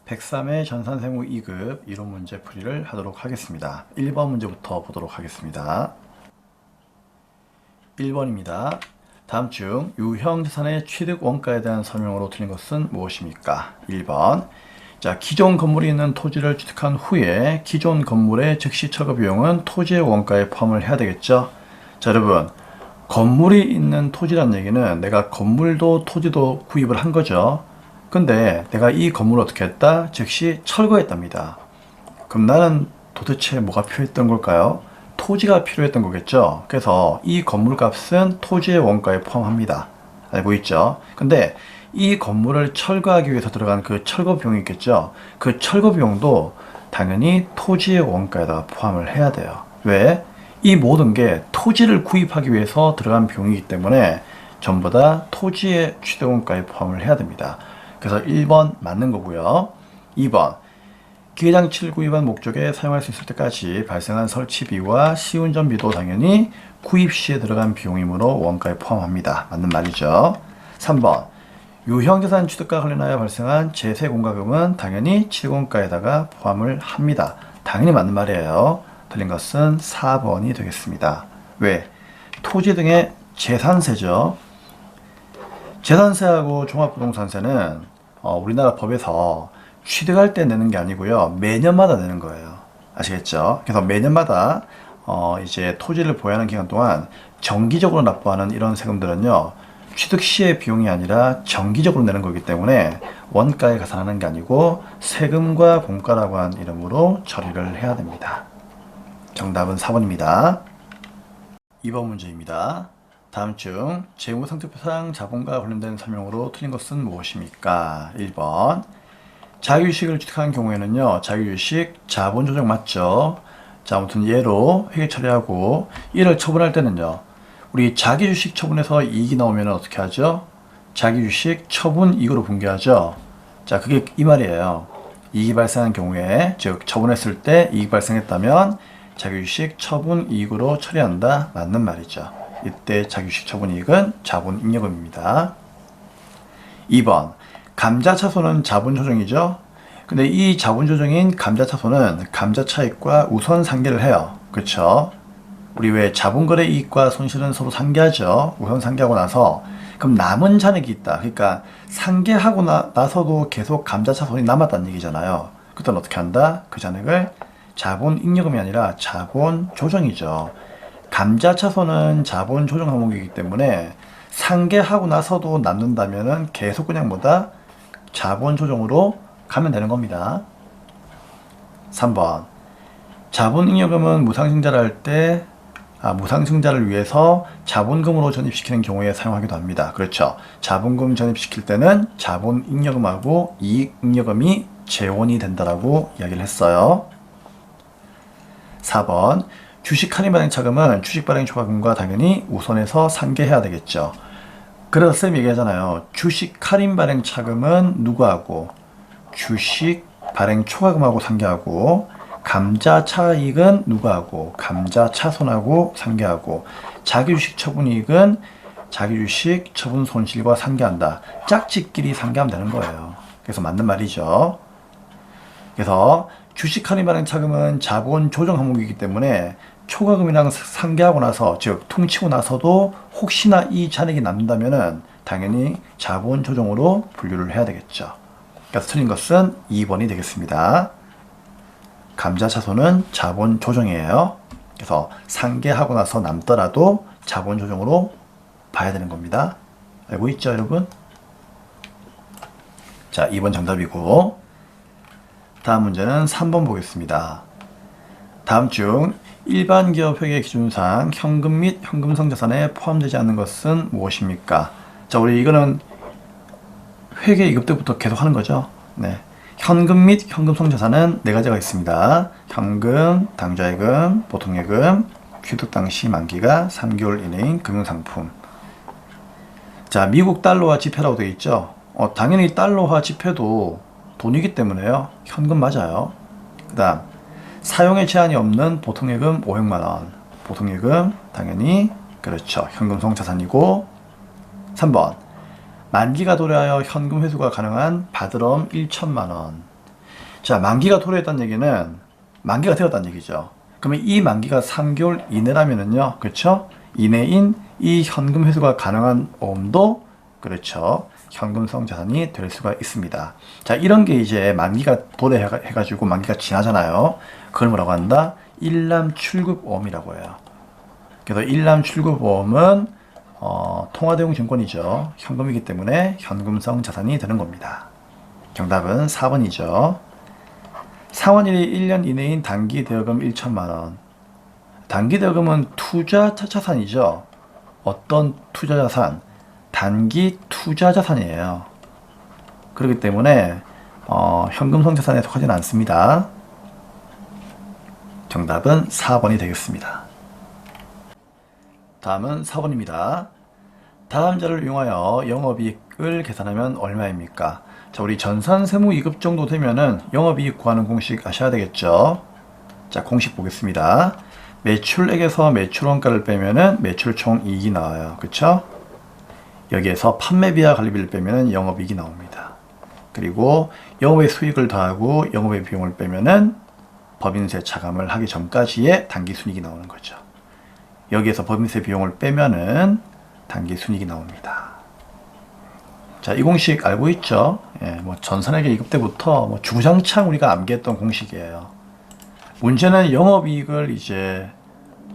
103회 전산세무 2급 이론 문제 풀이를 하도록 하겠습니다. 1번 문제부터 보도록 하겠습니다. 1번입니다. 다음 중 유형 자산의 취득 원가에 대한 설명으로 틀린 것은 무엇입니까? 1번. 자, 기존 건물이 있는 토지를 취득한 후에 기존 건물의 즉시 철거 비용은 토지의 원가에 포함을 해야 되겠죠? 자, 여러분. 건물이 있는 토지란 얘기는 내가 건물도 토지도 구입을 한 거죠. 근데 내가 이 건물을 어떻게 했다? 즉시 철거했답니다. 그럼 나는 도대체 뭐가 필요했던 걸까요? 토지가 필요했던 거겠죠. 그래서 이 건물 값은 토지의 원가에 포함합니다. 알고 있죠? 근데 이 건물을 철거하기 위해서 들어간 그 철거 비용이 있겠죠. 그 철거 비용도 당연히 토지의 원가에다가 포함을 해야 돼요. 왜? 이 모든 게 토지를 구입하기 위해서 들어간 비용이기 때문에 전부 다 토지의 취득원가에 포함을 해야 됩니다. 그래서 1번 맞는 거고요. 2번. 기계장치를 구입한 목적에 사용할 수 있을 때까지 발생한 설치비와 시운전비도 당연히 구입 시에 들어간 비용이므로 원가에 포함합니다. 맞는 말이죠. 3번. 유형자산 취득과 관련하여 발생한 제세공과금은 당연히 취득원가에다가 포함을 합니다. 당연히 맞는 말이에요. 틀린 것은 4번이 되겠습니다. 왜? 토지 등의 재산세죠. 재산세하고 종합부동산세는 우리나라 법에서 취득할 때 내는 게 아니고요. 매년마다 내는 거예요. 아시겠죠? 그래서 매년마다 이제 토지를 보유하는 기간 동안 정기적으로 납부하는 이런 세금들은요. 취득 시의 비용이 아니라 정기적으로 내는 거기 때문에 원가에 가산하는 게 아니고 세금과 공가라고 한 이름으로 처리를 해야 됩니다. 정답은 4번입니다. 2번 문제입니다. 다음 중 재무상태표상 자본과 관련된 설명으로 틀린 것은 무엇입니까? 1번. 자기유식을 취득한 경우에는요. 자기유식 자본조정 맞죠? 자, 아무튼 얘로 회계 처리하고 이를 처분할 때는요. 우리 자기유식 처분에서 이익이 나오면 어떻게 하죠? 자기유식 처분 이익으로 분개하죠. 자, 그게 이 말이에요. 이익이 발생한 경우에, 즉 처분했을 때 이익이 발생했다면 자기유식 처분 이익으로 처리한다. 맞는 말이죠. 이때 자기유식 처분 이익은 자본잉여금입니다. 2번. 감자차손은 자본조정이죠. 근데 이 자본조정인 감자차손은 감자차익과 우선 상계를 해요. 그렇죠? 우리 왜 자본거래 이익과 손실은 서로 상계하죠. 우선 상계하고 나서 그럼 남은 잔액이 있다. 그러니까 상계하고 나서도 계속 감자차손이 남았다는 얘기잖아요. 그때는 어떻게 한다? 그 잔액을 자본잉여금이 아니라 자본조정이죠. 감자차손은 자본조정 항목이기 때문에 상계하고 나서도 남는다면은 계속 그냥 뭐다? 자본조정으로 가면 되는 겁니다. 3번. 자본잉여금은 무상증자를 할 때 무상증자를 위해서 자본금으로 전입시키는 경우에 사용하기도 합니다. 그렇죠. 자본금 전입시킬 때는 자본잉여금하고 이익잉여금이 재원이 된다라고 이야기를 했어요. 4번. 주식 할인 발행 차금은 주식 발행 초과금과 당연히 우선해서 상계해야 되겠죠. 그래서 쌤이 얘기하잖아요. 주식 할인 발행 차금은 누구하고 주식 발행 초과금하고 상계하고 감자 차익은 누구하고 감자차손하고 상계하고 자기주식 처분이익은 자기주식 처분 손실과 상계한다. 짝짓끼리 상계하면 되는 거예요. 그래서 맞는 말이죠. 그래서 주식 할인 발행 차금은 자본 조정 항목이기 때문에 초과금이랑 상계하고 나서, 즉 퉁치고 나서도 혹시나 이 잔액이 남는다면은 당연히 자본 조정으로 분류를 해야 되겠죠. 그래서 틀린 것은 2번이 되겠습니다. 감자차손은 자본 조정이에요. 그래서 상계하고 나서 남더라도 자본 조정으로 봐야 되는 겁니다. 알고 있죠, 여러분? 자, 2번 정답이고, 다음 문제는 3번 보겠습니다. 다음 중 일반 기업 회계 기준상 현금 및 현금성 자산에 포함되지 않는 것은 무엇입니까? 자, 우리 이거는 회계 2급 때부터 계속 하는 거죠. 네. 현금 및 현금성 자산은 네 가지가 있습니다. 현금, 당좌예금, 보통예금, 취득 당시 만기가 3개월 이내인 금융상품. 자, 미국 달러화 지폐라고 되어 있죠. 당연히 달러화 지폐도 돈이기 때문에요. 현금 맞아요. 그 다음 사용에 제한이 없는 보통예금 500만원. 보통예금 당연히 그렇죠. 현금성 자산이고. 3번. 만기가 도래하여 현금 회수가 가능한 바드럼 1천만원. 자, 만기가 도래했다는 얘기는 만기가 되었다는 얘기죠. 그러면 이 만기가 3개월 이내라면은요, 그렇죠? 이내인 이 현금 회수가 가능한 보험도 그렇죠. 현금성 자산이 될 수가 있습니다. 자, 이런 게 이제 만기가 도래해가지고 만기가 지나잖아요. 그걸 뭐라고 한다? 일람출급보험이라고 해요. 그래서 일람출급보험은 통화대용 증권이죠. 현금이기 때문에 현금성 자산이 되는 겁니다. 정답은 4번이죠. 상환일이 1년 이내인 단기 대여금 1천만 원. 단기 대여금은 투자 자산이죠. 어떤 투자 자산? 단기 투자 자산이에요. 그렇기 때문에 현금성 자산에 속하지는 않습니다. 정답은 4번이 되겠습니다. 다음은 4번입니다. 다음 자를 이용하여 영업이익을 계산하면 얼마입니까? 자, 우리 전산세무이급 정도 되면은 영업이익 구하는 공식 아셔야 되겠죠? 자, 공식 보겠습니다. 매출액에서 매출원가를 빼면은 매출총이익이 나와요. 그쵸? 여기에서 판매비와 관리비를 빼면은 영업이익이 나옵니다. 그리고 영업의 수익을 더하고 영업의 비용을 빼면은 법인세 차감을 하기 전까지의 단기순이익이 나오는 거죠. 여기에서 법인세 비용을 빼면은 단기순이익이 나옵니다. 자, 이 공식 알고 있죠? 예, 뭐 전산회계 2급 때부터 뭐 주구장창 우리가 암기했던 공식이에요. 문제는 영업이익을 이제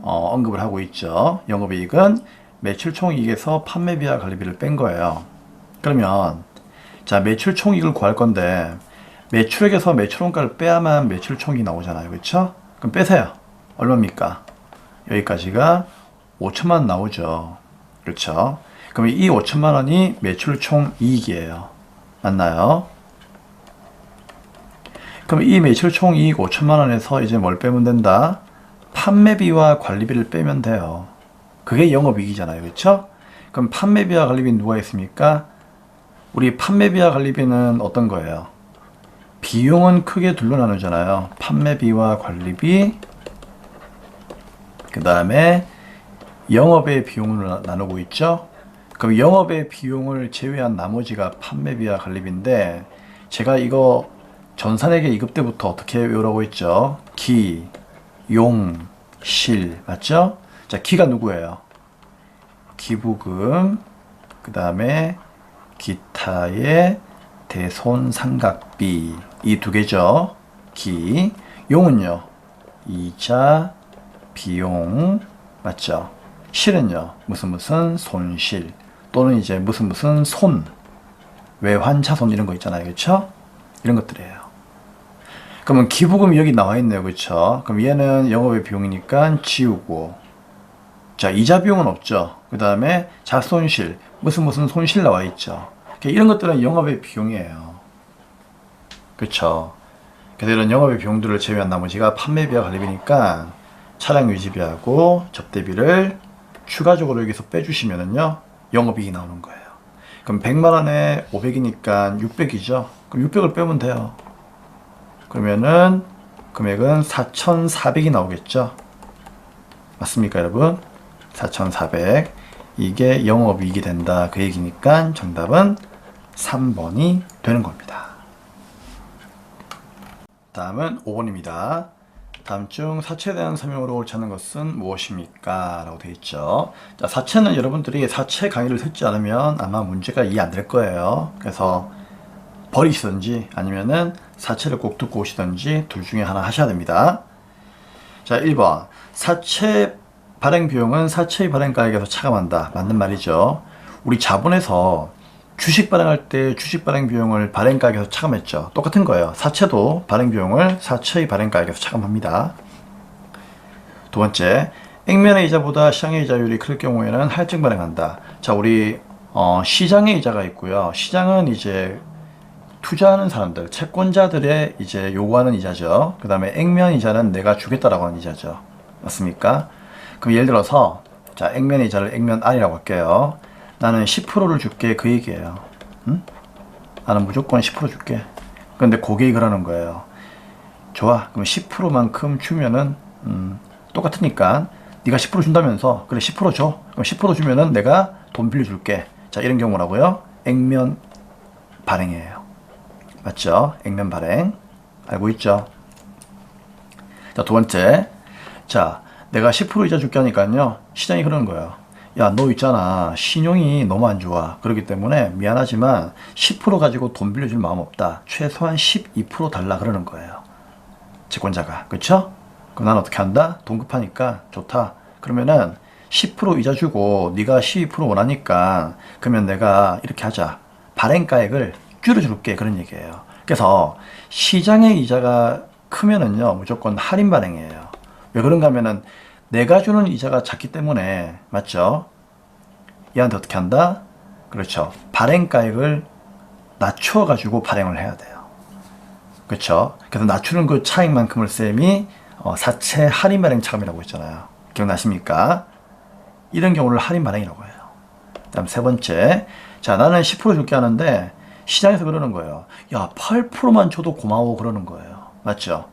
언급을 하고 있죠. 영업이익은 매출총이익에서 판매비와 관리비를 뺀 거예요. 그러면 자, 매출총이익을 구할 건데 매출액에서 매출원가를 빼야만 매출총이익이 나오잖아요. 그렇죠? 그럼 빼세요. 얼마입니까? 여기까지가 5천만 원 나오죠. 그렇죠? 그럼 이 5천만 원이 매출총이익이에요. 맞나요? 그럼 이 매출총이익 5천만 원에서 이제 뭘 빼면 된다? 판매비와 관리비를 빼면 돼요. 그게 영업이익이잖아요. 그렇죠? 그럼 판매비와 관리비는 누가 있습니까? 우리 판매비와 관리비는 어떤 거예요? 비용은 크게 둘로 나누잖아요. 판매비와 관리비, 그 다음에 영업의 비용을 나누고 있죠. 그럼 영업의 비용을 제외한 나머지가 판매비와 관리비인데, 제가 이거 전산회계 2급 때부터 어떻게 외우라고 했죠? 기, 용, 실, 맞죠? 자, 기가 누구예요? 기부금, 그 다음에 기타의 대손상각비, 이 두 개죠. 기. 용은요, 이자, 비용, 맞죠? 실은요, 무슨 손실, 또는 이제 무슨 손, 외환자손 이런 거 있잖아요. 그렇죠? 이런 것들이에요. 그러면 기부금이 여기 나와 있네요. 그렇죠? 그럼 얘는 영업의 비용이니까 지우고, 자, 이자 비용은 없죠. 그 다음에 자손실, 무슨 손실 나와 있죠. 이런 것들은 영업의 비용이에요. 그렇죠? 그래서 이런 영업의 비용들을 제외한 나머지가 판매비와 관리비니까 차량 유지비하고 접대비를 추가적으로 여기서 빼주시면은요, 영업이익이 나오는 거예요. 그럼 100만 원에 500이니까 600이죠. 그럼 600을 빼면 돼요. 그러면은 금액은 4,400이 나오겠죠. 맞습니까, 여러분? 4,400. 이게 영업이익이 된다. 그 얘기니까 정답은 3번이 되는 겁니다. 다음은 5번입니다. 다음 중 사채에 대한 설명으로 옳지 않은 것은 무엇입니까? 라고 되어 있죠. 자, 사채는 여러분들이 사채 강의를 듣지 않으면 아마 문제가 이해 안 될 거예요. 그래서 버리시든지 아니면은 사채를 꼭 듣고 오시든지 둘 중에 하나 하셔야 됩니다. 자, 1번. 사채 발행 비용은 사채의 발행가액에서 차감한다. 맞는 말이죠. 우리 자본에서 주식 발행할 때 주식 발행 비용을 발행가액에서 차감했죠. 똑같은 거예요. 사채도 발행 비용을 사채의 발행가액에서 차감합니다. 두 번째, 액면의 이자보다 시장의 이자율이 클 경우에는 할증 발행한다. 자, 우리 시장의 이자가 있고요. 시장은 이제 투자하는 사람들, 채권자들의 이제 요구하는 이자죠. 그 다음에 액면 이자는 내가 주겠다라고 하는 이자죠. 맞습니까? 그럼 예를 들어서 자, 액면 이자를 액면 R이라고 할게요. 나는 10%를 줄게, 그 얘기예요. 응? 나는 무조건 10% 줄게. 그런데 고객이 그러는 거예요. 좋아, 그럼 10%만큼 주면은 똑같으니까 네가 10% 준다면서, 그래 10% 줘. 그럼 10% 주면은 내가 돈 빌려줄게. 자, 이런 경우라고요. 액면 발행이에요. 맞죠? 액면 발행. 알고 있죠? 자, 두 번째. 자, 내가 10% 이자 줄게 하니까요. 시장이 그러는 거예요. 야, 너 있잖아. 신용이 너무 안 좋아. 그렇기 때문에 미안하지만 10% 가지고 돈 빌려줄 마음 없다. 최소한 12% 달라 그러는 거예요. 채권자가. 그쵸? 그럼 난 어떻게 한다? 돈 급하니까 좋다. 그러면은 10% 이자 주고 네가 12% 원하니까 그러면 내가 이렇게 하자. 발행가액을 줄여줄게. 그런 얘기예요. 그래서 시장의 이자가 크면은요. 무조건 할인 발행이에요. 왜 그런가 하면은 내가 주는 이자가 작기 때문에 맞죠? 얘한테 어떻게 한다? 그렇죠. 발행가액을 낮춰가지고 발행을 해야 돼요. 그렇죠? 그래서 낮추는 그 차익만큼을 쌤이 사채 할인 발행 차감이라고 했잖아요. 기억나십니까? 이런 경우를 할인 발행이라고 해요. 다음 세 번째. 자, 나는 10% 줄게 하는데 시장에서 그러는 거예요. 야, 8%만 줘도 고마워 그러는 거예요. 맞죠?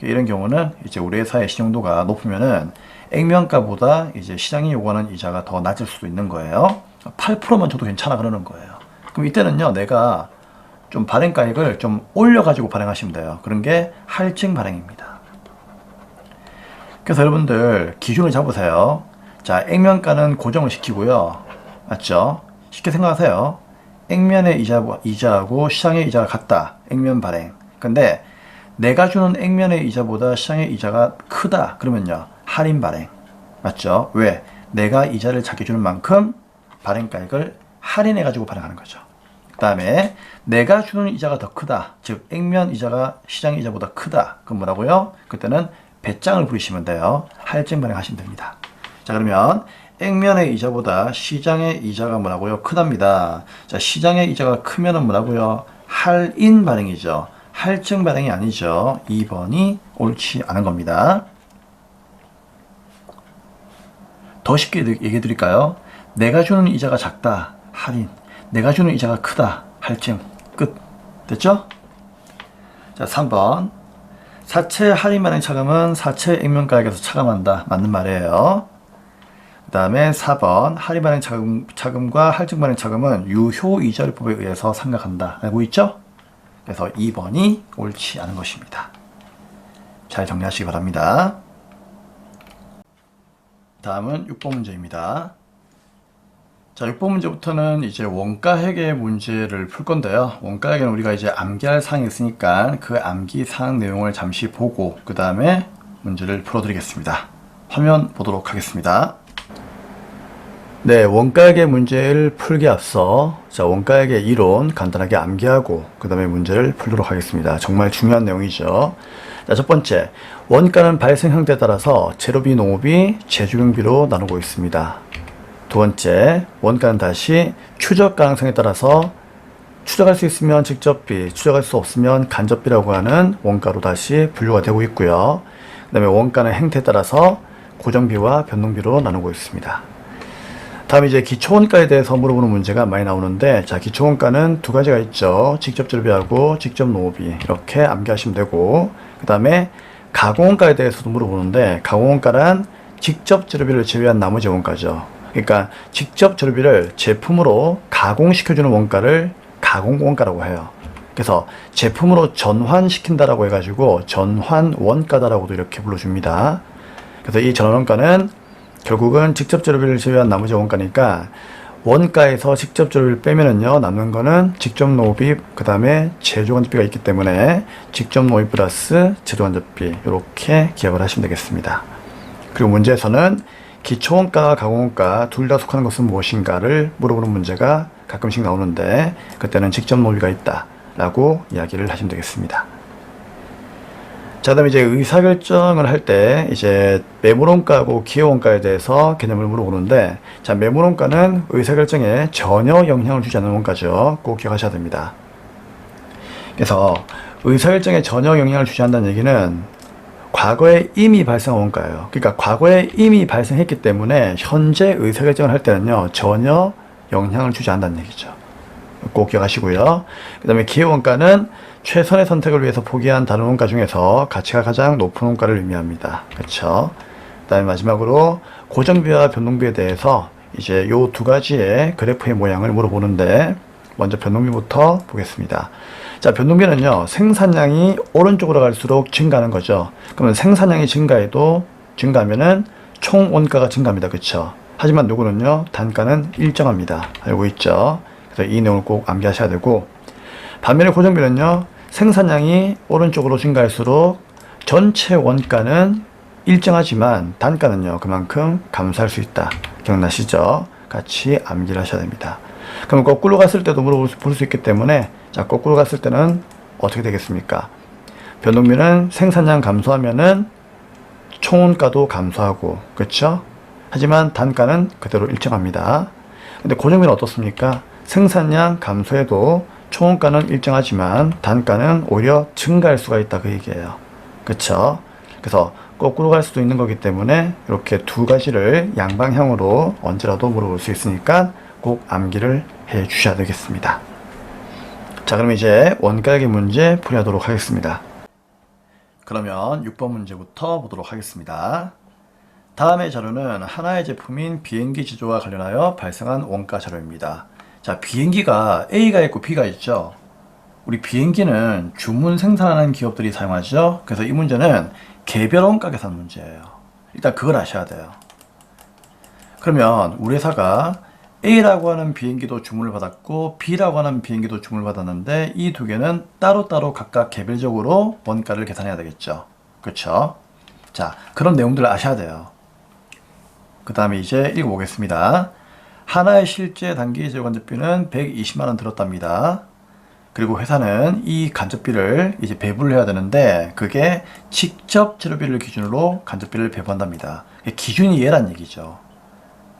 이런 경우는 이제 우리 회사의 신용도가 높으면은 액면가보다 이제 시장이 요구하는 이자가 더 낮을 수도 있는 거예요. 8%만 줘도 괜찮아 그러는 거예요. 그럼 이때는요, 내가 좀 발행가액을 좀 올려가지고 발행하시면 돼요. 그런 게 할증 발행입니다. 그래서 여러분들 기준을 잡으세요. 자, 액면가는 고정을 시키고요. 맞죠? 쉽게 생각하세요. 액면의 이자하고 시장의 이자가 같다. 액면 발행. 근데 내가 주는 액면의 이자보다 시장의 이자가 크다. 그러면요. 할인 발행. 맞죠? 왜? 내가 이자를 작게 주는 만큼 발행가액을 할인해가지고 발행하는 거죠. 그 다음에 내가 주는 이자가 더 크다. 즉 액면 이자가 시장 이자보다 크다. 그럼 뭐라고요? 그때는 배짱을 부리시면 돼요. 할증 발행하시면 됩니다. 자, 그러면 액면의 이자보다 시장의 이자가 뭐라고요? 크답니다. 자, 시장의 이자가 크면은 뭐라고요? 할인 발행이죠. 할증 발행이 아니죠. 2번이 옳지 않은 겁니다. 더 쉽게 얘기해 드릴까요? 내가 주는 이자가 작다. 할인. 내가 주는 이자가 크다. 할증. 끝. 됐죠? 자, 3번. 사채 할인 발행 차감은 사채 액면가액에서 차감한다. 맞는 말이에요. 그 다음에 4번. 할인 발행 차감과 할증 발행 차감은 유효 이자율법에 의해서 상각한다. 알고 있죠? 그래서 2번이 옳지 않은 것입니다. 잘 정리하시기 바랍니다. 다음은 6번 문제입니다. 자, 6번 문제부터는 이제 원가회계 문제를 풀 건데요. 원가회계는 우리가 이제 암기할 사항이 있으니까 그 암기 사항 내용을 잠시 보고 그 다음에 문제를 풀어드리겠습니다. 화면 보도록 하겠습니다. 네, 원가회계 문제를 풀기 앞서 자, 원가회계 이론 간단하게 암기하고 그 다음에 문제를 풀도록 하겠습니다. 정말 중요한 내용이죠. 자, 첫 번째, 원가는 발생 형태에 따라서 재료비, 농업비, 재주경비로 나누고 있습니다. 두 번째, 원가는 다시 추적 가능성에 따라서 추적할 수 있으면 직접비, 추적할 수 없으면 간접비라고 하는 원가로 다시 분류가 되고 있고요. 그 다음에 원가는 행태에 따라서 고정비와 변동비로 나누고 있습니다. 다음 이제 기초원가에 대해서 물어보는 문제가 많이 나오는데, 자, 기초원가는 두 가지가 있죠. 직접 재료비하고 직접 농업비. 이렇게 암기하시면 되고, 그 다음에 가공원가에 대해서도 물어보는데, 가공원가란 직접 재료비를 제외한 나머지 원가죠. 그러니까 직접 재료비를 제품으로 가공시켜주는 원가를 가공원가라고 해요. 그래서 제품으로 전환시킨다라고 해가지고 전환원가다라고도 이렇게 불러줍니다. 그래서 이 전환원가는 결국은 직접 재료비를 제외한 나머지 원가니까 원가에서 직접 재료비를 빼면은요, 남는 거는 직접 농업비, 그 다음에 제조간접비가 있기 때문에 직접 농업비 플러스 제조간접비 이렇게 기억을 하시면 되겠습니다. 그리고 문제에서는 기초원가와 가공원가 둘 다 속하는 것은 무엇인가를 물어보는 문제가 가끔씩 나오는데, 그때는 직접 농업비가 있다 라고 이야기를 하시면 되겠습니다. 자, 그다음에 이제 의사결정을 할 때 이제 매물원가하고 기여원가에 대해서 개념을 물어보는데, 자, 매물원가는 의사결정에 전혀 영향을 주지 않는 원가죠. 꼭 기억하셔야 됩니다. 그래서 의사결정에 전혀 영향을 주지 않는다는 얘기는 과거에 이미 발생한 원가예요. 그러니까 과거에 이미 발생했기 때문에 현재 의사결정을 할 때는요, 전혀 영향을 주지 않는다는 얘기죠. 꼭 기억하시고요. 그 다음에 기여원가는 최선의 선택을 위해서 포기한 다른 원가 중에서 가치가 가장 높은 원가를 의미합니다. 그렇죠? 그 다음에 마지막으로 고정비와 변동비에 대해서 이제 요 두 가지의 그래프의 모양을 물어보는데, 먼저 변동비부터 보겠습니다. 자, 변동비는요, 생산량이 오른쪽으로 갈수록 증가하는 거죠. 그러면 생산량이 증가하면은 총 원가가 증가합니다. 그쵸? 하지만 누구는요, 단가는 일정합니다. 알고 있죠? 그래서 이 내용을 꼭 암기하셔야 되고, 반면에 고정비는요, 생산량이 오른쪽으로 증가할수록 전체 원가는 일정하지만 단가는요, 그만큼 감소할 수 있다. 기억나시죠? 같이 암기를 하셔야 됩니다. 그럼 거꾸로 갔을 때도 물어볼 수 있기 때문에, 자, 거꾸로 갔을 때는 어떻게 되겠습니까? 변동비는 생산량 감소하면은 총원가도 감소하고, 그렇죠? 하지만 단가는 그대로 일정합니다. 근데 고정비는 어떻습니까? 생산량 감소해도 총원가는 일정하지만 단가는 오히려 증가할 수가 있다, 그 얘기예요. 그렇죠? 그래서 거꾸로 갈 수도 있는 거기 때문에 이렇게 두 가지를 양방향으로 언제라도 물어볼 수 있으니까 꼭 암기를 해 주셔야 되겠습니다. 자, 그럼 이제 원가액의 문제 풀이하도록 하겠습니다. 그러면 6번 문제부터 보도록 하겠습니다. 다음의 자료는 하나의 제품인 비행기 제조와 관련하여 발생한 원가 자료입니다. 자, 비행기가 A가 있고 B가 있죠. 우리 비행기는 주문 생산하는 기업들이 사용하죠. 그래서 이 문제는 개별 원가 계산 문제예요. 일단 그걸 아셔야 돼요. 그러면 우리 회사가 A라고 하는 비행기도 주문을 받았고 B라고 하는 비행기도 주문을 받았는데 이 두 개는 따로따로 각각 개별적으로 원가를 계산해야 되겠죠. 그렇죠? 자, 그런 내용들을 아셔야 돼요. 그 다음에 이제 읽어보겠습니다. 하나의 실제 단기 제조 간접비는 120만 원 들었답니다. 그리고 회사는 이 간접비를 이제 배부를 해야 되는데 그게 직접 재료비를 기준으로 간접비를 배부한답니다. 기준이 얘란 얘기죠.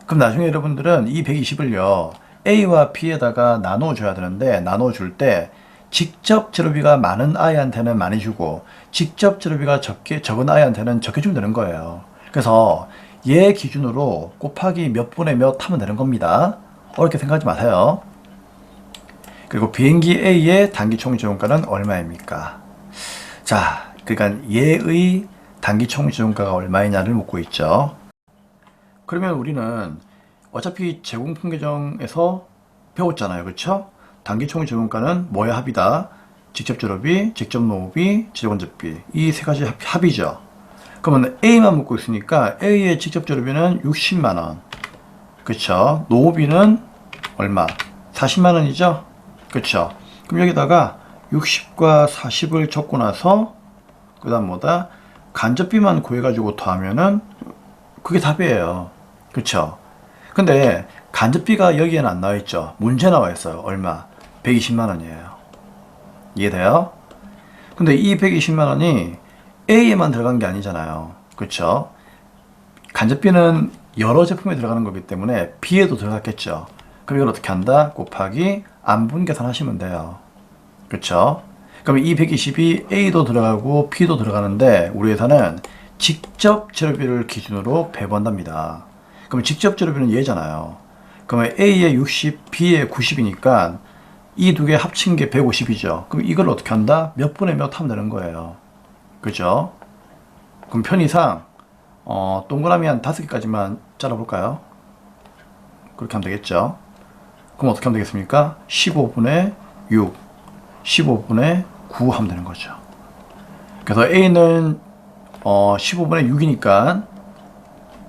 그럼 나중에 여러분들은 이 120을요 A와 B에다가 나눠줘야 되는데 나눠줄 때 직접 재료비가 많은 아이한테는 많이 주고 직접 재료비가 적은 아이한테는 적게 주면 되는 거예요. 그래서 얘 기준으로 곱하기 몇 분의 몇 하면 되는 겁니다. 어렵게 생각하지 마세요. 그리고 비행기 A의 단기 총 지원가는 얼마입니까? 자, 그러니까 얘의 단기 총 지원가가 얼마이냐를 묻고 있죠. 그러면 우리는 어차피 제공품 규정에서 배웠잖아요. 그렇죠? 단기 총 지원가는 뭐의 합이다? 직접 재료비, 직접 노무비, 제조간접비 이 세 가지 합이죠. 그러면 A만 묻고 있으니까 A의 직접 재료비는 60만 원. 그렇죠? 노무비는 얼마? 40만 원이죠? 그렇죠? 그럼 여기다가 60과 40을 적고 나서 그 다음 뭐다? 간접비만 구해가지고 더하면은 그게 답이에요. 그렇죠? 근데 간접비가 여기에는 안 나와 있죠. 문제 나와 있어요. 얼마? 120만 원이에요. 이해돼요? 근데 이 120만 원이 A에만 들어간 게 아니잖아요. 그렇죠? 간접비는 여러 제품에 들어가는 거기 때문에 B에도 들어갔겠죠. 그럼 이걸 어떻게 한다? 곱하기 안분 계산하시면 돼요. 그렇죠? 그럼 이 120이 A도 들어가고 B도 들어가는데 우리 회사는 직접 재료비를 기준으로 배분한답니다. 그럼 직접 재료비는 얘잖아요. 그러면 A의 60, B의 90이니까 이 두 개 합친 게 150이죠. 그럼 이걸 어떻게 한다? 몇 분의 몇 하면 되는 거예요. 그죠? 그럼 편의상 동그라미 한 5개까지만 잘라볼까요? 그렇게 하면 되겠죠. 그럼 어떻게 하면 되겠습니까? 15분의 6, 15분의 9 하면 되는 거죠. 그래서 A는 15분의 6이니까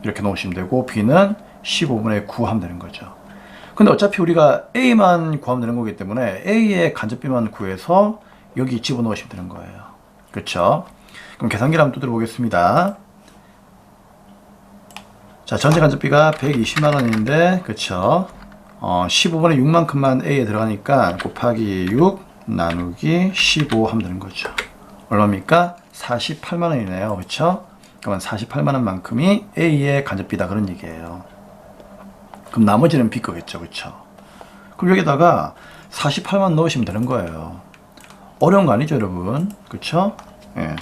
이렇게 넣으시면 되고 B는 15분의 9 하면 되는 거죠. 근데 어차피 우리가 A만 구하면 되는 거기 때문에 A의 간접비만 구해서 여기 집어넣으시면 되는 거예요. 그렇죠? 그럼 계산기를 한번 두드려 보겠습니다. 자, 전체 간접비가 120만 원인데 그렇죠? 15분의 6만큼만 A에 들어가니까 곱하기 6 나누기 15 하면 되는 거죠. 얼마입니까? 48만 원이네요. 그렇죠? 그러면 48만 원만큼이 A의 간접비다 그런 얘기예요. 그럼 나머지는 B 거겠죠. 그렇죠? 그럼 여기다가 48만 넣으시면 되는 거예요. 어려운 거 아니죠, 여러분? 그렇죠? 예.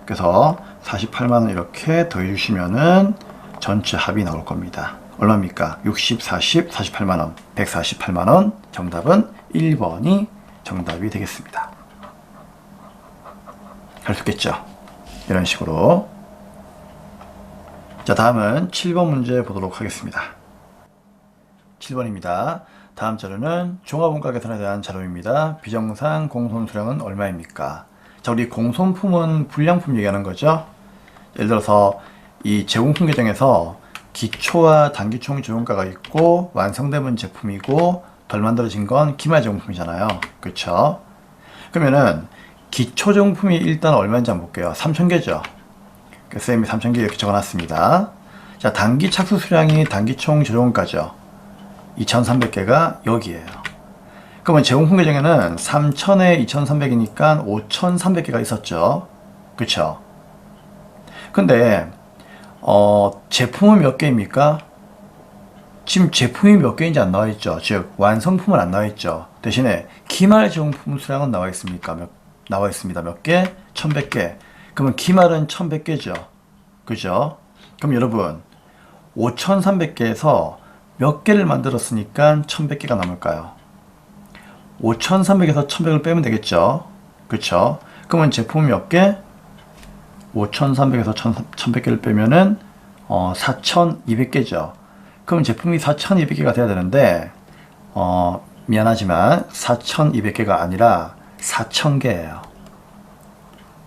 그래서 48만 원 이렇게 더해 주시면은 전체 합이 나올 겁니다. 얼마입니까? 60, 40, 48만 원, 148만 원. 정답은 1번이 정답이 되겠습니다. 할 수 있겠죠? 이런 식으로. 자, 다음은 7번 문제 보도록 하겠습니다. 7번입니다. 다음 자료는 종합원가 계산에 대한 자료입니다. 비정상 공손 수량은 얼마입니까? 자, 우리 공손품은 불량품 얘기하는 거죠. 예를 들어서 이 제공품 계정에서 기초와 단기총 조정가가 있고 완성되면 제품이고 덜 만들어진 건 기말 제공품이잖아요. 그렇죠? 그러면은 기초 제공품이 일단 얼마인지 한번 볼게요. 3,000개죠. 쌤이 3,000개 이렇게 적어놨습니다. 자, 단기 착수 수량이 단기총 조정가죠. 2,300개가 여기에요. 그러면 제공품 계정에는 3,000에 2,300이니까 5,300개가 있었죠. 그쵸? 근데 제품은 몇 개입니까? 지금 제품이 몇 개인지 안 나와 있죠. 즉 완성품은 안 나와 있죠. 대신에 기말 제공품 수량은 나와 있습니까? 나와 있습니다. 몇 개? 1,100개. 그러면 기말은 1,100개죠. 그죠? 그럼 여러분 5,300개에서 몇 개를 만들었으니까 1,100개가 남을까요? 5,300에서 1,100을 빼면 되겠죠. 그쵸? 그러면 제품이 몇 개? 5,300에서 1,100개를 빼면은 4,200개죠. 그럼 제품이 4,200개가 돼야 되는데 미안하지만 4,200개가 아니라 4,000개예요.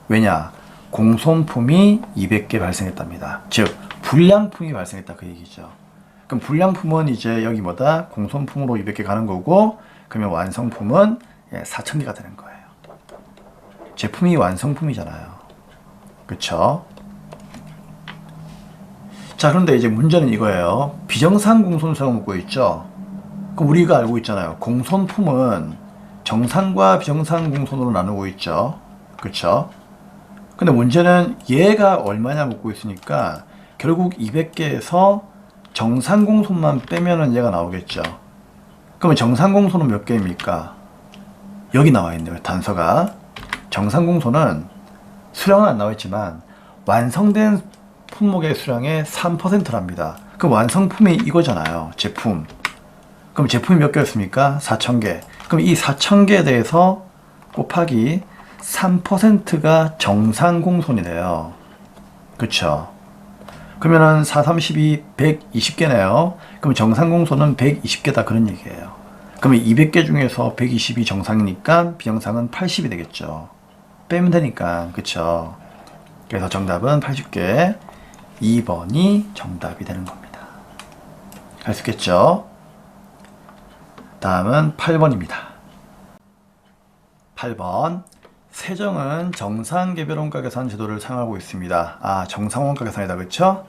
왜냐? 공손품이 200개 발생했답니다. 즉 불량품이 발생했다 그 얘기죠. 그럼 불량품은 이제 여기 뭐다? 공손품으로 200개 가는 거고, 그러면 완성품은 4,000개가 되는 거예요. 제품이 완성품이잖아요. 그쵸? 자, 그런데 이제 문제는 이거예요. 비정상 공손수량을 묻고 있죠? 그럼 우리가 알고 있잖아요. 공손품은 정상과 비정상 공손으로 나누고 있죠. 그쵸? 근데 문제는 얘가 얼마냐 묻고 있으니까 결국 200개에서 정상공손만 빼면은 얘가 나오겠죠. 그러면 정상공손은 몇 개입니까? 여기 나와 있네요. 단서가. 정상공손은 수량은 안 나와 있지만 완성된 품목의 수량의 3%랍니다. 그럼 완성품이 이거잖아요. 제품. 그럼 제품이 몇 개였습니까? 4,000개. 그럼 이 4,000개에 대해서 곱하기 3%가 정상공손이래요. 그쵸? 그러면은 4, 32, 120개네요. 그럼 정상공손은 120개다 그런 얘기예요. 그러면 200개 중에서 120이 정상이니까 비정상은 80이 되겠죠. 빼면 되니까. 그쵸? 그래서 정답은 80개. 2번이 정답이 되는 겁니다. 할 수 있겠죠? 다음은 8번입니다. 8번. 세정은 정상개별원가 계산 제도를 사용하고 있습니다. 아, 정상원가 계산이다. 그쵸?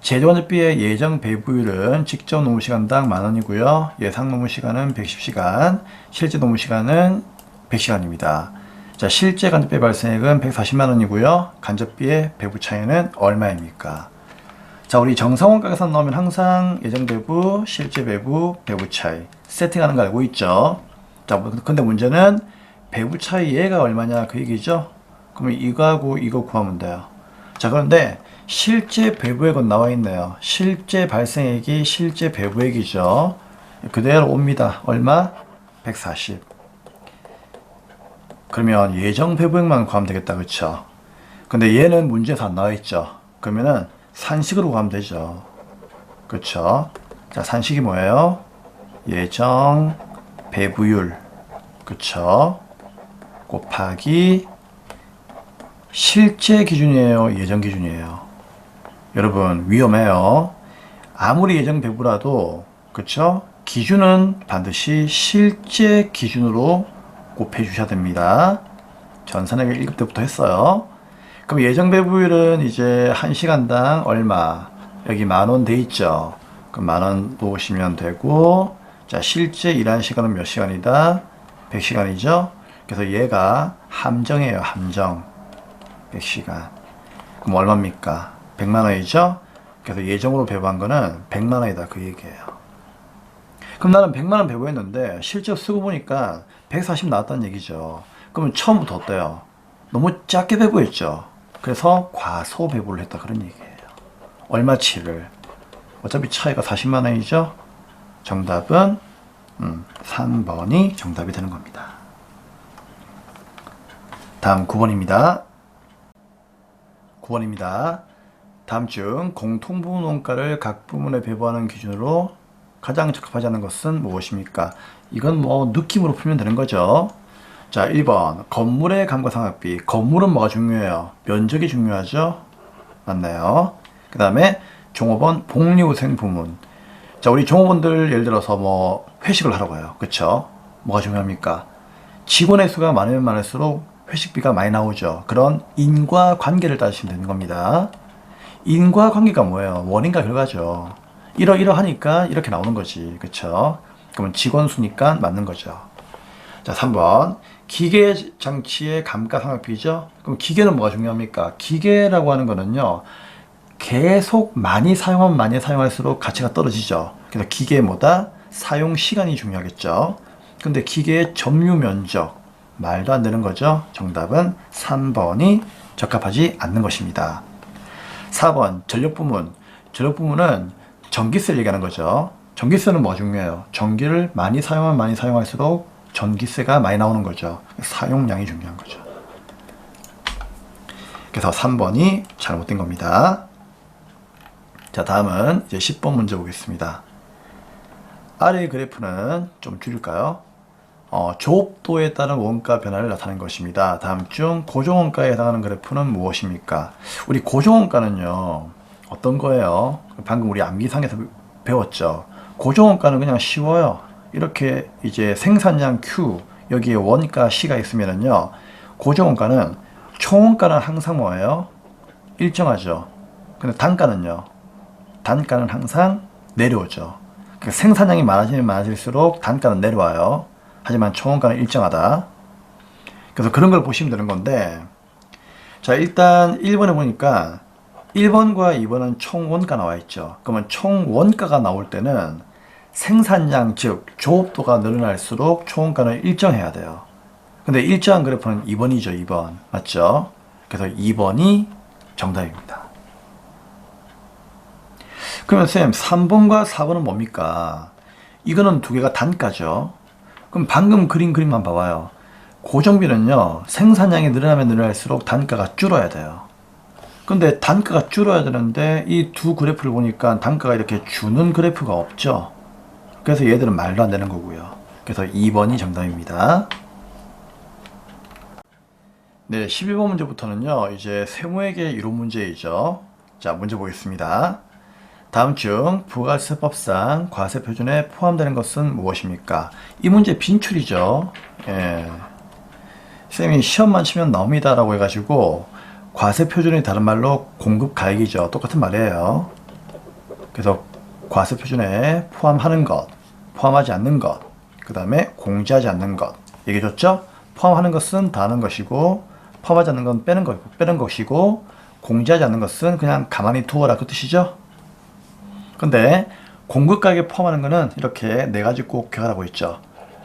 제조원료비의 예정 배부율은 직접 노무시간당 만원이고요. 예상 노무시간은 110시간, 실제 노무시간은 100시간입니다. 자, 실제 간접비 발생액은 140만원이고요. 간접비의 배부 차이는 얼마입니까? 자, 우리 정상원가 계산 넣으면 항상 예정 배부, 실제 배부, 배부 차이 세팅하는 거 알고 있죠? 자, 근데 문제는 배부 차이 얘가 얼마냐 그 얘기죠? 그러면 이거하고 이거 구하면 돼요. 자, 그런데 실제 배부액은 나와 있네요. 실제 발생액이 실제 배부액이죠. 그대로 옵니다. 얼마? 140. 그러면 예정 배부액만 구하면 되겠다. 그쵸? 근데 얘는 문제에서 안 나와 있죠. 그러면은 산식으로 구하면 되죠. 그쵸? 자, 산식이 뭐예요? 예정 배부율. 그쵸? 곱하기 실제 기준이에요? 예정 기준이에요? 여러분 위험해요. 아무리 예정 배부라도 그쵸? 기준은 반드시 실제 기준으로 곱해 주셔야 됩니다. 전산액을 1급 때부터 했어요. 그럼 예정 배부율은 이제 1시간당 얼마? 여기 만원 돼 있죠. 그럼 만원 놓으시면 되고, 자, 실제 일한 시간은 몇 시간이다? 100시간이죠. 그래서 얘가 함정이에요. 함정. 100시간. 그럼 얼마입니까? 100만원이죠? 그래서 예정으로 배부한 거는 100만원이다. 그 얘기예요. 그럼 나는 100만원 배부했는데 실제로 쓰고 보니까 140 나왔다는 얘기죠. 그러면 처음부터 어때요? 너무 작게 배부했죠. 그래서 과소 배부를 했다. 그런 얘기예요. 얼마치를? 어차피 차이가 40만원이죠? 정답은 3번이 정답이 되는 겁니다. 다음 9번입니다. 9번입니다. 다음 중 공통부분 원가를 각 부문에 배부하는 기준으로 가장 적합하지 않은 것은 무엇입니까? 이건 뭐 느낌으로 풀면 되는 거죠. 자, 1번 건물의 감가상각비. 건물은 뭐가 중요해요? 면적이 중요하죠? 맞나요? 그 다음에 종업원 복리후생 부문. 자, 우리 종업원들 예를 들어서 뭐 회식을 하러 가요. 그쵸? 뭐가 중요합니까? 직원의 수가 많으면 많을수록 회식비가 많이 나오죠. 그런 인과관계를 따지시면 되는 겁니다. 인과관계가 뭐예요? 원인과 결과죠. 이러이러하니까 이렇게 나오는 거지. 그쵸? 그러면 직원 수니까 맞는 거죠. 자, 3번 기계 장치의 감가상각비죠. 그럼 기계는 뭐가 중요합니까? 기계라고 하는 거는요, 계속 많이 사용하면 많이 사용할수록 가치가 떨어지죠. 그래서 기계보다 사용 시간이 중요하겠죠. 근데 기계의 점유 면적, 말도 안 되는 거죠. 정답은 3번이 적합하지 않는 것입니다. 4번 전력 부문. 전력 부문은 전기세를 얘기하는 거죠. 전기세는 뭐가 중요해요? 전기를 많이 사용하면 많이 사용할수록 전기세가 많이 나오는 거죠. 사용량이 중요한 거죠. 그래서 3번이 잘못된 겁니다. 자, 다음은 이제 10번 문제 보겠습니다. 아래 그래프는 좀 줄일까요? 조업도에 따른 원가 변화를 나타낸 것입니다. 다음 중 고정원가에 해당하는 그래프는 무엇입니까? 우리 고정원가는요, 어떤 거예요? 방금 우리 암기상에서 배웠죠. 고정원가는 그냥 쉬워요. 이렇게 이제 생산량 Q, 여기에 원가 C가 있으면은요, 고정원가는 총원가는 항상 뭐예요? 일정하죠. 근데 단가는요, 단가는 항상 내려오죠. 그러니까 생산량이 많아지면 많아질수록 단가는 내려와요. 하지만 총원가는 일정하다. 그래서 그런 걸 보시면 되는 건데, 자, 일단 1번에 보니까 1번과 2번은 총원가 나와 있죠. 그러면 총원가가 나올 때는 생산량, 즉 조업도가 늘어날수록 총원가는 일정해야 돼요. 근데 일정한 그래프는 2번이죠. 2번 맞죠? 그래서 2번이 정답입니다. 그러면 쌤 3번과 4번은 뭡니까? 이거는 두 개가 단가죠. 그럼 방금 그린 그림만 봐봐요. 고정비는요, 생산량이 늘어나면 늘어날수록 단가가 줄어야 돼요. 근데 단가가 줄어야 되는데 이 두 그래프를 보니까 단가가 이렇게 주는 그래프가 없죠. 그래서 얘들은 말도 안 되는 거고요. 그래서 2번이 정답입니다. 네, 11번 문제부터는요, 이제 세무회계 이론 문제이죠. 자, 문제 보겠습니다. 다음 중 부가세법상 과세표준에 포함되는 것은 무엇입니까? 이 문제 빈출이죠. 예. 쌤이 시험만 치면 나옵니다 라고 해가지고 과세표준이 다른 말로 공급가액이죠. 똑같은 말이에요. 그래서 과세표준에 포함하는 것, 포함하지 않는 것, 그 다음에 공제하지 않는 것 얘기해줬죠? 포함하는 것은 다하는 것이고, 포함하지 않는 건 빼는 것이고, 공제하지 않는 것은 그냥 가만히 두어라 그 뜻이죠? 근데 공급가액에 포함하는 거는 이렇게 네 가지 꼭 기억하라고 했죠.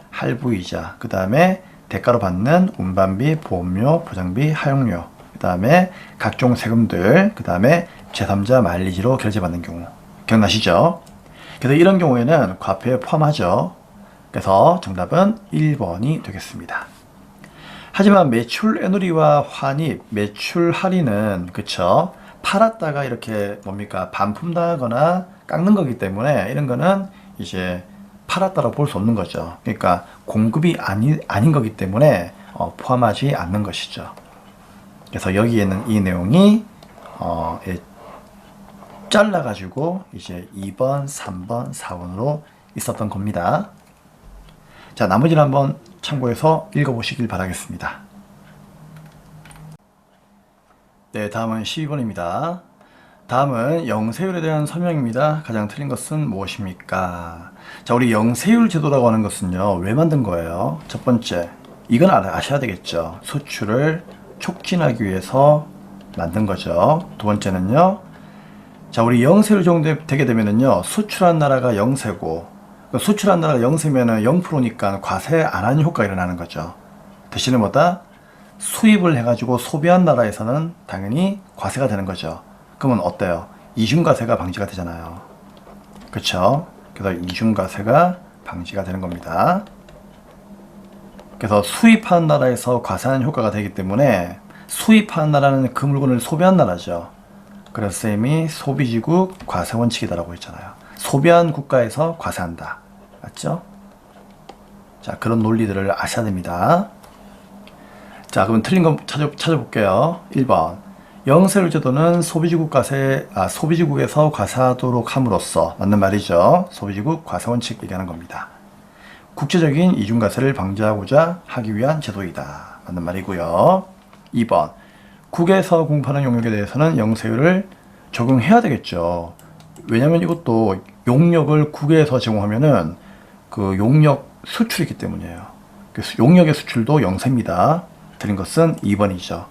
할부이자, 그 다음에 대가로 받는 운반비, 보험료, 보장비, 하용료, 그 다음에 각종 세금들, 그 다음에 제3자 마일리지로 결제받는 경우. 기억나시죠? 그래서 이런 경우에는 과표에 포함하죠. 그래서 정답은 1번이 되겠습니다. 하지만 매출 애누리와 환입, 매출 할인은 그쵸? 팔았다가 이렇게 뭡니까? 반품당하거나 깎는 거기 때문에 이런 거는 이제 팔았다고 볼 수 없는 거죠. 그러니까 공급이 아닌 거기 때문에 포함하지 않는 것이죠. 그래서 여기에는 이 내용이 잘라가지고 이제 2번, 3번, 4번으로 있었던 겁니다. 자, 나머지를 한번 참고해서 읽어보시길 바라겠습니다. 네, 다음은 12번입니다. 다음은 영세율에 대한 설명입니다. 가장 틀린 것은 무엇입니까? 자, 우리 영세율 제도라고 하는 것은요, 왜 만든 거예요? 첫 번째, 이건 아셔야 되겠죠. 수출을 촉진하기 위해서 만든 거죠. 두 번째는요, 자, 우리 영세율 정도 되게 되면은요, 수출한 나라가 영세고, 수출한 나라가 영세면은 0%니까 과세 안 하는 효과가 일어나는 거죠. 대신에 뭐다? 수입을 해가지고 소비한 나라에서는 당연히 과세가 되는 거죠. 그러면 어때요? 이중과세가 방지가 되잖아요. 그쵸? 그래서 이중과세가 방지가 되는 겁니다. 그래서 수입하는 나라에서 과세하는 효과가 되기 때문에 수입하는 나라는 그 물건을 소비한 나라죠. 그래서 쌤이 소비지국 과세원칙이다라고 했잖아요. 소비한 국가에서 과세한다. 맞죠? 자, 그런 논리들을 아셔야 됩니다. 자, 그럼 틀린 거 찾아볼게요. 1번. 영세율 제도는 소비지국에서 과세하도록 함으로써, 맞는 말이죠. 소비지국 과세 원칙 얘기하는 겁니다. 국제적인 이중과세를 방지하고자 하기 위한 제도이다. 맞는 말이고요. 2번. 국에서 공급하는 용역에 대해서는 영세율을 적용해야 되겠죠. 왜냐면 이것도 용역을 국에서 제공하면은 그 용역 수출이기 때문이에요. 그래서 용역의 수출도 영세입니다. 드린 것은 2번이죠.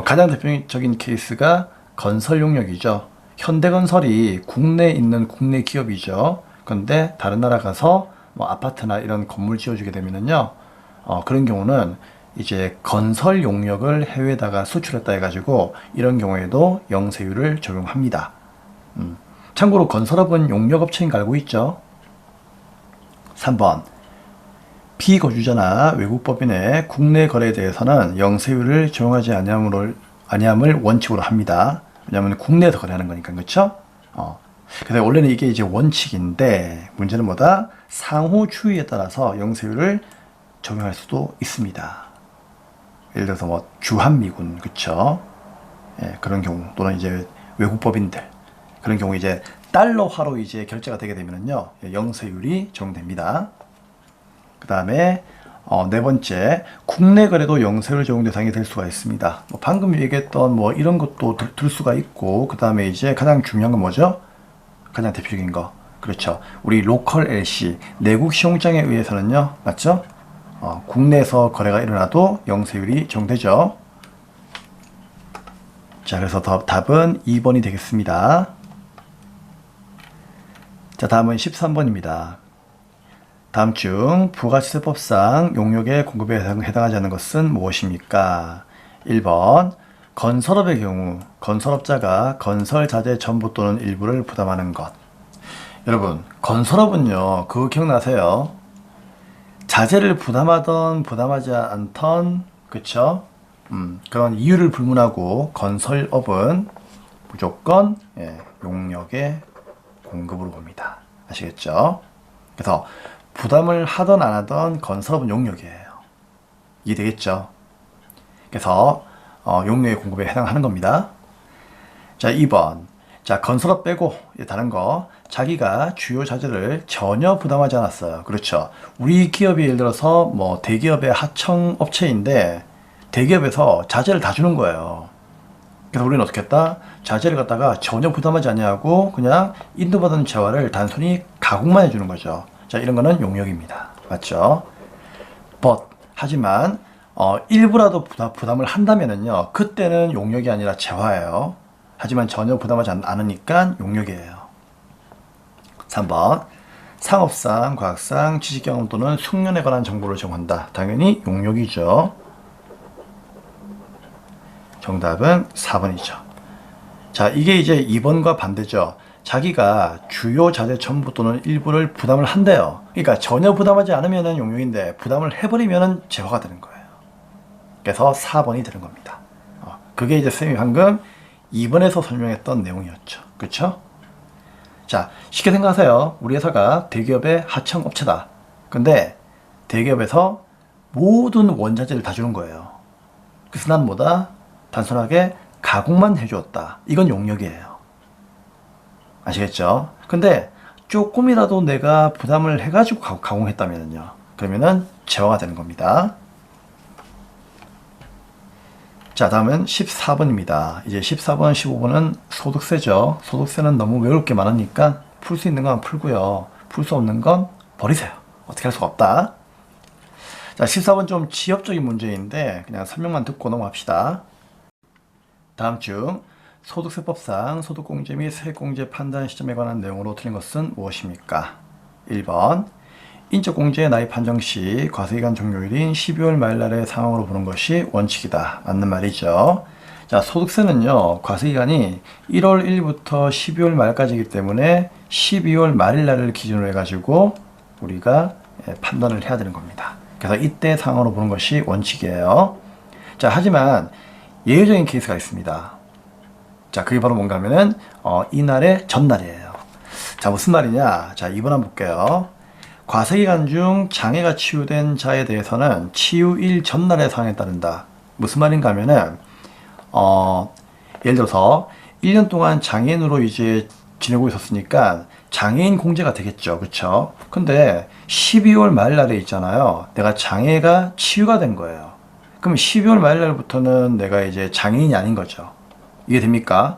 가장 대표적인 케이스가 건설 용역이죠. 현대건설이 국내에 있는 국내 기업이죠. 그런데 다른 나라 가서 뭐 아파트나 이런 건물 지어주게 되면은요, 그런 경우는 이제 건설 용역을 해외에다가 수출했다 해가지고 이런 경우에도 영세율을 적용합니다. 참고로 건설업은 용역업체인 거 알고 있죠? 3번. 피거주자나 외국법인의 국내 거래에 대해서는 영세율을 적용하지 아니함을 원칙으로 합니다. 왜냐하면 국내에서 거래하는 거니까, 그렇죠? 그래서 원래는 이게 이제 원칙인데 문제는 뭐다? 상호 추이에 따라서 영세율을 적용할 수도 있습니다. 예를 들어서 뭐 주한미군, 그렇죠? 예, 그런 경우 또는 이제 외국법인들 그런 경우 이제 달러화로 이제 결제가 되게 되면은요, 영세율이 적용됩니다. 그 다음에 네 번째, 국내 거래도 영세율 적용 대상이 될 수가 있습니다. 뭐 방금 얘기했던 뭐 이런 것도 들 수가 있고, 그 다음에 이제 가장 중요한 건 뭐죠? 가장 대표적인 거, 그렇죠? 우리 로컬 LC 내국 시용장에 의해서는요, 맞죠? 국내에서 거래가 일어나도 영세율이 적용되죠. 자, 그래서 답은 2번이 되겠습니다. 자, 다음은 13번입니다. 다음 중 부가시세법상 용역의 공급에 해당하지 않는 것은 무엇입니까? 1번. 건설업의 경우 건설업자가 건설자재 전부 또는 일부를 부담하는 것. 여러분, 건설업은요, 그거 기억나세요? 자재를 부담하던 부담하지 않던, 그쵸? 그런 이유를 불문하고 건설업은 무조건 용역의 공급으로 봅니다. 아시겠죠? 그래서 부담을 하던 안 하던 건설업은 용역이에요. 이해되겠죠? 그래서 용역의 공급에 해당하는 겁니다. 자, 2번. 자, 건설업 빼고 다른 거, 자기가 주요 자재를 전혀 부담하지 않았어요. 그렇죠. 우리 기업이 예를 들어서 뭐 대기업의 하청 업체인데 대기업에서 자재를 다 주는 거예요. 그래서 우리는 어떻게 했다? 자재를 갖다가 전혀 부담하지 않냐고 그냥 인도받은 재화를 단순히 가공만 해주는 거죠. 자, 이런 거는 용역입니다. 맞죠? 하지만 일부라도 부담을 한다면은요, 그때는 용역이 아니라 재화예요. 하지만 전혀 부담하지 않으니까 용역이에요. 3번. 상업상, 과학상, 지식경험 또는 숙련에 관한 정보를 제공한다. 당연히 용역이죠. 정답은 4번이죠. 자, 이게 이제 2번과 반대죠. 자기가 주요 자재 전부 또는 일부를 부담을 한대요. 그러니까 전혀 부담하지 않으면 용역인데 부담을 해버리면 재화가 되는 거예요. 그래서 4번이 되는 겁니다. 그게 이제 쌤이 방금 2번에서 설명했던 내용이었죠. 그렇죠? 자, 쉽게 생각하세요. 우리 회사가 대기업의 하청업체다. 근데 대기업에서 모든 원자재를 다 주는 거예요. 그래서 난 뭐다? 단순하게 가공만 해주었다. 이건 용역이에요. 아시겠죠? 근데 조금이라도 내가 부담을 해가지고 가공했다면요, 그러면은 재화가 되는 겁니다. 자, 다음은 14번입니다. 이제 14번, 15번은 소득세죠. 소득세는 너무 외울 게 많으니까 풀 수 있는 건 풀고요. 풀 수 없는 건 버리세요. 어떻게 할 수가 없다. 자, 14번 좀 지엽적인 문제인데 그냥 설명만 듣고 넘어갑시다. 다음 중 소득세법상 소득공제 및 세액공제 판단 시점에 관한 내용으로 틀린 것은 무엇입니까? 1번. 인적공제 나이 판정 시 과세기간 종료일인 12월 말날의 상황으로 보는 것이 원칙이다. 맞는 말이죠. 자, 소득세는요, 과세기간이 1월 1일부터 12월 말까지이기 때문에 12월 말일날을 기준으로 해가지고 우리가 판단을 해야 되는 겁니다. 그래서 이때 상황으로 보는 것이 원칙이에요. 자, 하지만 예외적인 케이스가 있습니다. 자, 그게 바로 뭔가 하면은 이날의 전날이에요. 자, 무슨 말이냐? 자, 2번 한번 볼게요. 과세기간 중 장애가 치유된 자에 대해서는 치유일 전날의 상황에 따른다. 무슨 말인가 하면은, 예를 들어서 1년 동안 장애인으로 이제 지내고 있었으니까 장애인 공제가 되겠죠. 그쵸? 근데 12월 말 날에 있잖아요. 내가 장애가 치유가 된 거예요. 그럼 12월 말 날부터는 내가 이제 장애인이 아닌 거죠. 이해됩니까?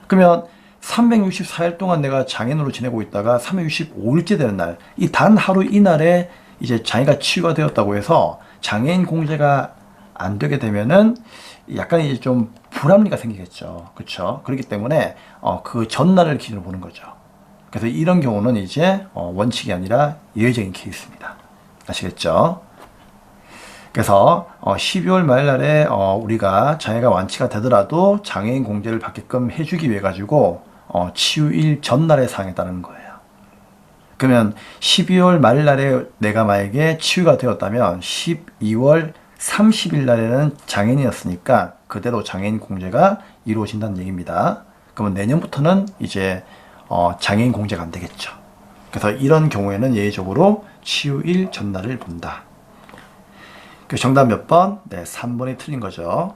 그러면 364일 동안 내가 장애인으로 지내고 있다가 365일째 되는 날, 이 단 하루 이날에 이제 장애가 치유가 되었다고 해서 장애인 공제가 안 되게 되면은 약간 이제 좀 불합리가 생기겠죠. 그렇죠? 그렇기 때문에 그 전날을 기준으로 보는 거죠. 그래서 이런 경우는 이제 원칙이 아니라 예외적인 케이스입니다. 아시겠죠? 그래서 12월 말날에 우리가 장애가 완치가 되더라도 장애인 공제를 받게끔 해주기 위해 가지고 치유일 전날의 상황에 따르는 거예요. 그러면 12월 말날에 내가 만약에 치유가 되었다면 12월 30일 날에는 장애인이었으니까 그대로 장애인 공제가 이루어진다는 얘기입니다. 그러면 내년부터는 이제 장애인 공제가 안 되겠죠. 그래서 이런 경우에는 예외적으로 치유일 전날을 본다. 그 정답 몇 번? 네, 3번이 틀린 거죠.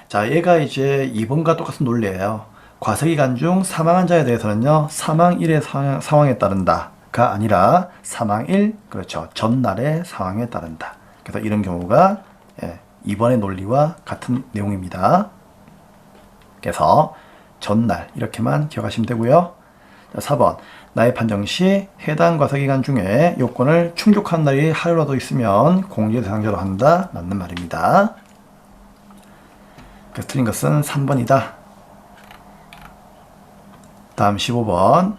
자, 얘가 이제 2번과 똑같은 논리예요. 과세기간 중 사망한 자에 대해서는요, 사망일의 상황에 따른다가 아니라 사망일, 그렇죠, 전날의 상황에 따른다. 그래서 이런 경우가 2번의 논리와 같은 내용입니다. 그래서 전날 이렇게만 기억하시면 되고요. 자, 4번. 나의 판정 시 해당 과세기간 중에 요건을 충족한 날이 하루라도 있으면 공제 대상자로 한다. 맞는 말입니다. 그래서 틀린 것은 3번이다. 다음 15번.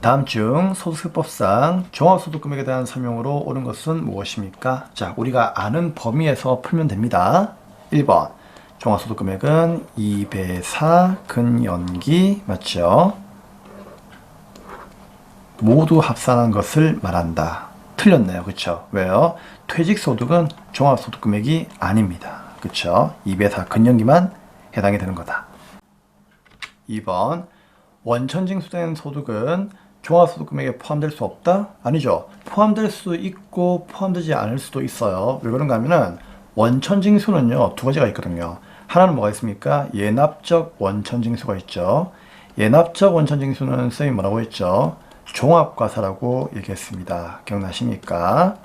다음 중 소득세법상 종합소득금액에 대한 설명으로 옳은 것은 무엇입니까? 자, 우리가 아는 범위에서 풀면 됩니다. 1번. 종합소득금액은 2배사 근연기 맞죠? 모두 합산한 것을 말한다. 틀렸네요. 그쵸? 왜요? 퇴직소득은 종합소득금액이 아닙니다. 그쵸? 2배사 근연기만 해당이 되는 거다. 2번. 원천징수된 소득은 종합소득금액에 포함될 수 없다? 아니죠. 포함될 수 있고 포함되지 않을 수도 있어요. 왜 그런가 하면은 원천징수는요, 두 가지가 있거든요. 하나는 뭐가 있습니까? 예납적 원천징수가 있죠. 예납적 원천징수는 선생님이 뭐라고 했죠? 종합과세라고 얘기했습니다. 기억나십니까?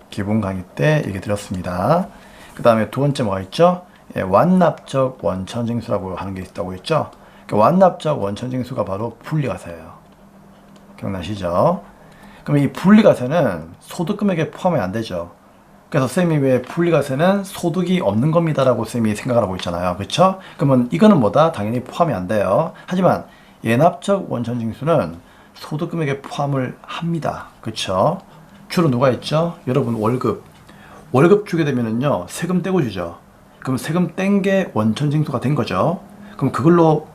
기본 강의 때 얘기 드렸습니다. 그 다음에 두 번째 뭐가 있죠? 완납적 원천징수라고 하는 게 있다고 했죠? 완납적 원천징수가 바로 분리과세예요. 기억나시죠? 그럼 이 분리과세는 소득금액에 포함이 안 되죠. 그래서 쌤이 왜 분리과세는 소득이 없는 겁니다라고 쌤이 생각을 하고 있잖아요. 그렇죠? 그러면 이거는 뭐다? 당연히 포함이 안 돼요. 하지만 예납적 원천징수는 소득금액에 포함을 합니다. 그렇죠? 주로 누가 있죠? 여러분 월급 주게 되면은요, 세금 떼고 주죠. 그럼 세금 뗀 게 원천징수가 된 거죠. 그럼 그걸로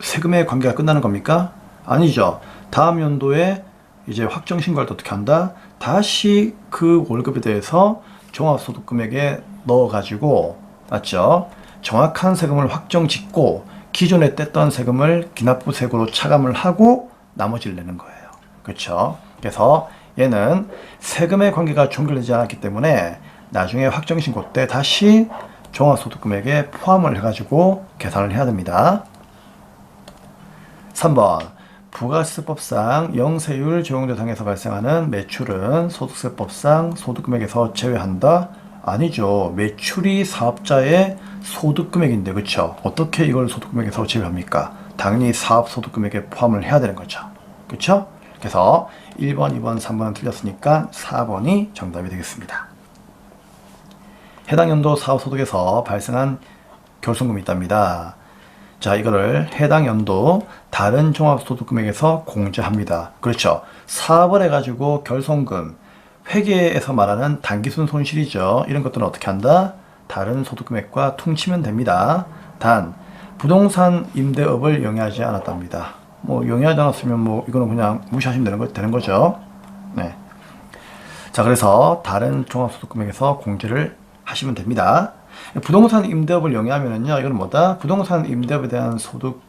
세금의 관계가 끝나는 겁니까? 아니죠. 다음 연도에 이제 확정신고할 때 어떻게 한다? 다시 그 월급에 대해서 종합소득금액에 넣어가지고, 맞죠? 정확한 세금을 확정 짓고 기존에 뗐던 세금을 기납부세금으로 차감을 하고 나머지를 내는 거예요. 그렇죠? 그래서 얘는 세금의 관계가 종결되지 않았기 때문에 나중에 확정신고 때 다시 종합소득금액에 포함을 해가지고 계산을 해야 됩니다. 3번. 부가세법상 영세율 적용 대상에서 발생하는 매출은 소득세법상 소득금액에서 제외한다? 아니죠. 매출이 사업자의 소득금액인데, 그쵸? 어떻게 이걸 소득금액에서 제외합니까? 당연히 사업소득금액에 포함을 해야 되는 거죠. 그쵸? 그래서 1번, 2번, 3번은 틀렸으니까 4번이 정답이 되겠습니다. 해당 연도 사업소득에서 발생한 결손금이 있답니다. 자, 이거를 해당 연도 다른 종합소득금액에서 공제합니다. 그렇죠. 사업을 해가지고 결손금, 회계에서 말하는 단기순 손실이죠. 이런 것들은 어떻게 한다? 다른 소득금액과 퉁치면 됩니다. 단, 부동산 임대업을 영위하지 않았답니다. 뭐 영위하지 않았으면 뭐 이거는 그냥 무시하시면 되는 거죠. 네. 자, 그래서 다른 종합소득금액에서 공제를 하시면 됩니다. 부동산 임대업을 영위하면은요, 이건 뭐다? 부동산 임대업에 대한 소득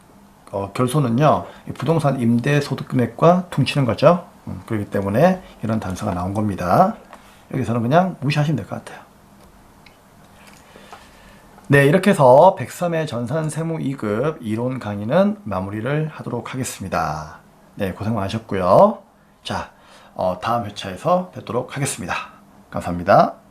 결손은요, 이 부동산 임대 소득 금액과 퉁치는 거죠. 그렇기 때문에 이런 단서가 나온 겁니다. 여기서는 그냥 무시하시면 될 것 같아요. 네, 이렇게 해서 백섬의 전산 세무 2급 이론 강의는 마무리를 하도록 하겠습니다. 네, 고생 많으셨고요. 자, 다음 회차에서 뵙도록 하겠습니다. 감사합니다.